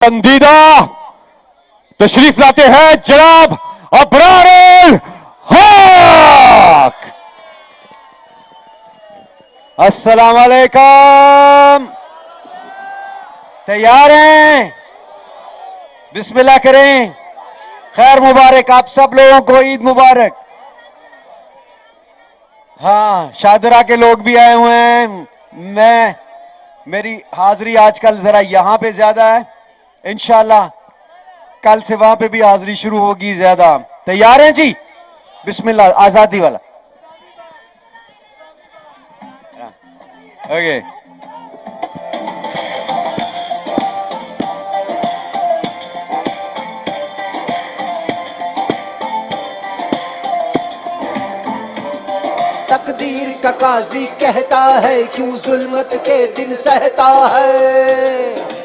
पसंदीदा तशरीफ लाते हैं जनाब अबरारुल हक। अस्सलाम वालेकुम। तैयार हैं? बिस्मिल्लाह करें। खैर मुबारक आप सब लोगों को, ईद मुबारक। हाँ, शादरा के लोग भी आए हुए हैं। मेरी हाजिरी आजकल जरा यहां पे ज्यादा है, इंशाल्लाह कल से वहां पे भी हाजिरी शुरू होगी ज्यादा। तैयार हैं जी? बिस्मिल्लाह, आजादी वाला। ओके। तकदीर का काजी कहता है क्यों जुल्मत के दिन सहता है।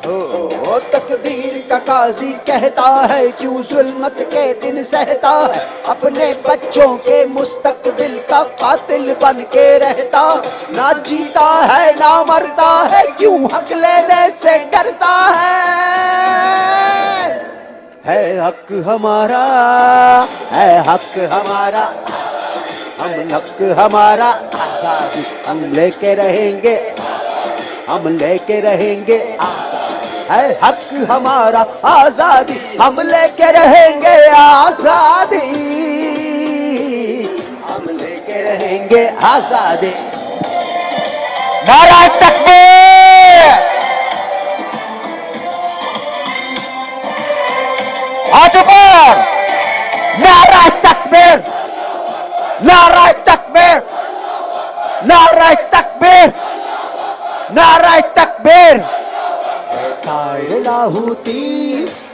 ओ तकदीर का काजी कहता है क्यों जुल्मत के दिन सहता है। अपने बच्चों के मुस्तकबिल का कातिल बन के रहता, ना जीता है ना मरता है, क्यों हक लेने से डरता है हक हमारा, है हक हमारा, हम हक हमारा आजादी हम लेके रहेंगे, हम लेके रहेंगे। है हक हमारा आजादी हम लेके रहेंगे, आजादी हम लेके रहेंगे, आजादी। नारा तकबीर, हाथ ऊपर। नारा तकबीर, नारा तकबीर, नारा तकबीर, नारा तकबीर। लाहूती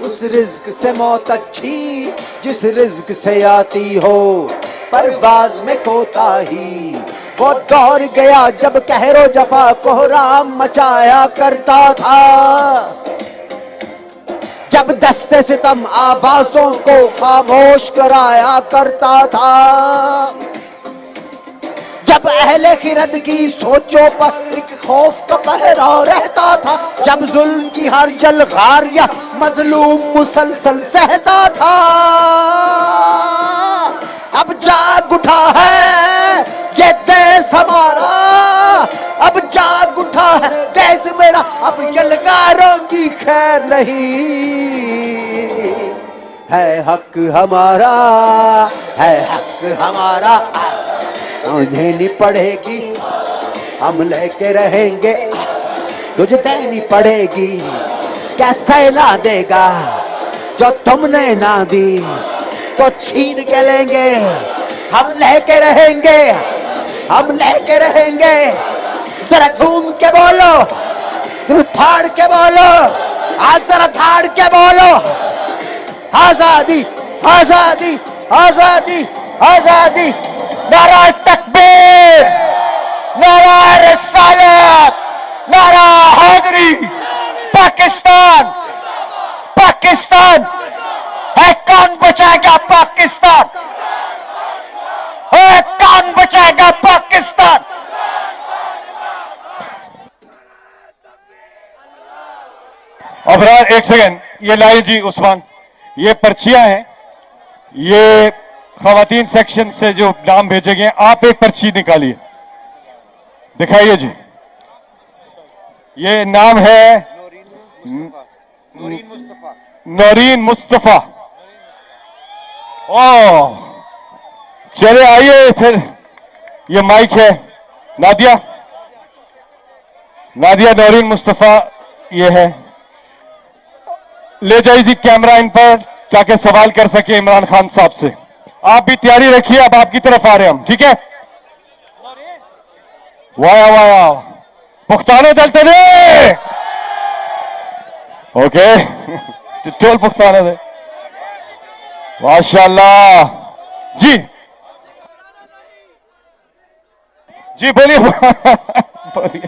उस रिज्क से मौत अच्छी जिस रिज्क से आती हो, परवाज में कोताही। वो दौर गया जब कहरो जफा कोहराम मचाया करता था, जब दस्ते सितम आवाज़ों को खामोश कराया करता था, जब अहले खिरद की सोचों पर एक खौफ का पहरा रहता था, जब जुल्म की हर जलगार या मजलूम मुसलसल सहता था। अब जाग उठा है ये देश हमारा, अब जाग उठा है देश मेरा, अब यलगारों की खैर नहीं। है हक हमारा, है हक हमारा, उन्हें नहीं पड़ेगी हम लेके रहेंगे, तुझे देनी पड़ेगी। कैसे ला देगा जो तुमने ना दी, तो छीन के लेंगे, हम लेके रहेंगे, हम लेके रहेंगे। जरा झूम के बोलो, दिल फाड़ के बोलो, आज जरा फाड़ के बोलो, आजादी आजादी आजादी आजादी। नारा तकबीर, नारा रिसालत, नारा हैदरी। पाकिस्तान, पाकिस्तान है, कौन बचाएगा पाकिस्तान? है कौन बचाएगा पाकिस्तान? अबरार एक सेकंड, ये लाइए जी उस्मान, ये पर्चियां हैं, ये खवातीन सेक्शन से जो नाम भेजे गए, आप एक पर्ची निकालिए, दिखाइए जी। ये नाम है नौरीन मुस्तफा। ओह, चले आइए फिर, ये माइक है नादिया, नादिया नौरीन मुस्तफा ये है। ले जाइए जी कैमरा इन पर, ताकि सवाल कर सके इमरान खान साहब से। आप भी तैयारी रखिए, अब आपकी तरफ आ रहे हैं हम, ठीक है? वाह वाह, पुख्ताने दलते ने, ओके टोल पुख्ताने दे, माशाल्लाह जी। जी बोलिए बोलिए।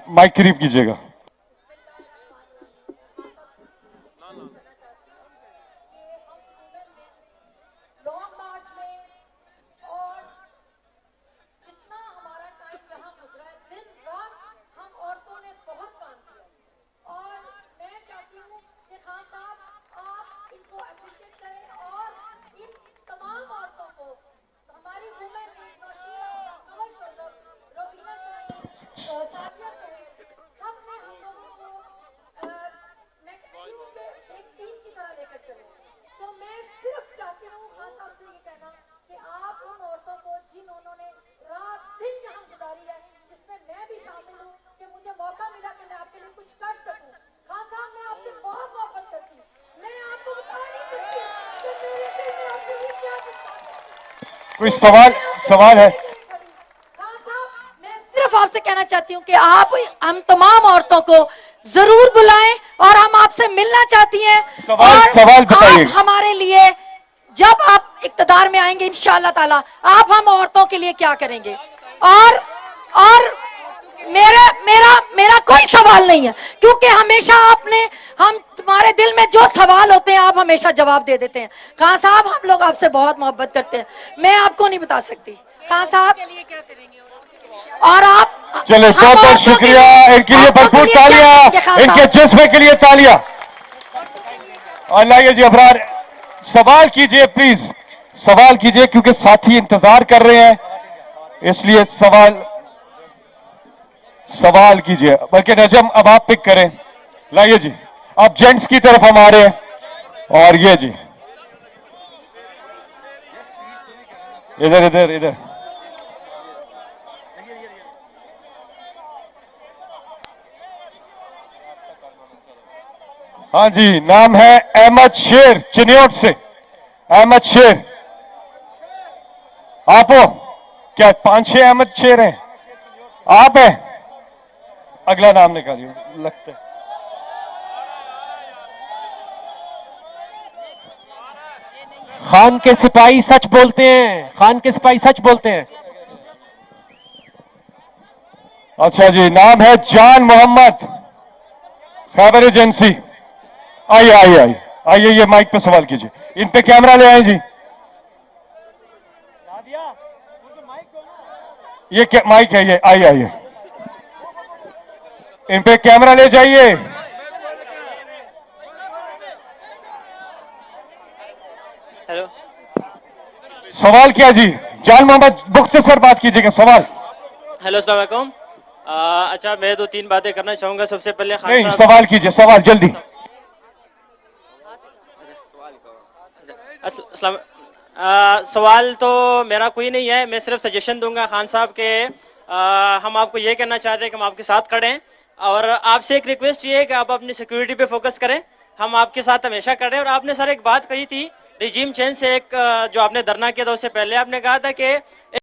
माइक करीब कीजिएगा। साथिया सबने हम लोगों को मैं कहती हूँ कि एक टीम की तरह लेकर चले। तो मैं सिर्फ चाहती हूँ खान साहब से ये कहना कि आप उन औरतों को जिन उन्होंने रात दिन यहाँ गुजारी है, जिसमें मैं भी शामिल हूँ, कि मुझे मौका मिला कि मैं आपके लिए कुछ कर सकूँ। खान साहब मैं आपसे बहुत मोहब्बत करती हूँ, मैं आपको बता नहीं सकती कि मेरे दिल में आपके लिए क्या जज्बात है। कोई सवाल है? खान साहब मैं सिर्फ आपसे कहना चाहती हूँ कि आप हम तमाम औरतों को जरूर बुलाएं और हम आपसे मिलना चाहती हैं। सवाल बताइए। आप हमारे लिए जब आप इक्तदार में आएंगे इंशाअल्लाह ताला, आप हम औरतों के लिए क्या करेंगे। और मेरा कोई सवाल नहीं है, क्योंकि हमेशा हम तुम्हारे दिल में जो सवाल होते हैं आप हमेशा जवाब दे देते हैं। खान साहब हम लोग आपसे बहुत मोहब्बत करते हैं, मैं आपको नहीं बता सकती खान साहब। और आप चले, बहुत बहुत शुक्रिया, इनके लिए भरपूर तालियां, इनके जज्बे के लिए तालियां। और लाइए जी अबरार, सवाल कीजिए प्लीज, सवाल कीजिए, क्योंकि साथी इंतजार कर रहे हैं, इसलिए सवाल कीजिए। बल्कि नजम अब आप पिक करें। लाइए जी, अब जेंट्स की तरफ हम आ रहे हैं, और ये जी इधर इधर इधर। हाँ जी, नाम है अहमद शेर, चिन्योट से। अहमद शेर, आप हो क्या? 5-6 अहमद शेर हैं, आप हैं? अगला नाम निकालिए, लगता है खान के सिपाही सच बोलते हैं, खान के सिपाही सच बोलते हैं। अच्छा जी, नाम है जान मोहम्मद, खैबर एजेंसी। आइए आइए आइए आइए, ये माइक पे सवाल कीजिए, इन पे कैमरा ले आए जी। ये क्या माइक है ये? आइए आइए, इन पे कैमरा ले जाइए। हेलो, सवाल क्या जी? जान मोहम्मद, मुख्तसर बात कीजिएगा। सवाल हेलो, अस्सलाम वालेकुम। अच्छा, मैं 2-3 बातें करना चाहूंगा। सबसे पहले खान नहीं, साहब, सवाल कीजिए, सवाल जल्दी। सवाल तो मेरा कोई नहीं है, मैं सिर्फ सजेशन दूंगा खान साहब के। हम आपको ये कहना चाहते हैं कि हम आपके साथ खड़े हैं, और आपसे एक रिक्वेस्ट ये है कि आप अपनी सिक्योरिटी पे फोकस करें। हम आपके साथ हमेशा खड़े हैं। और आपने सर एक बात कही थी रिजीम चेंज से, एक जो आपने धरना किया था उससे पहले आपने कहा था कि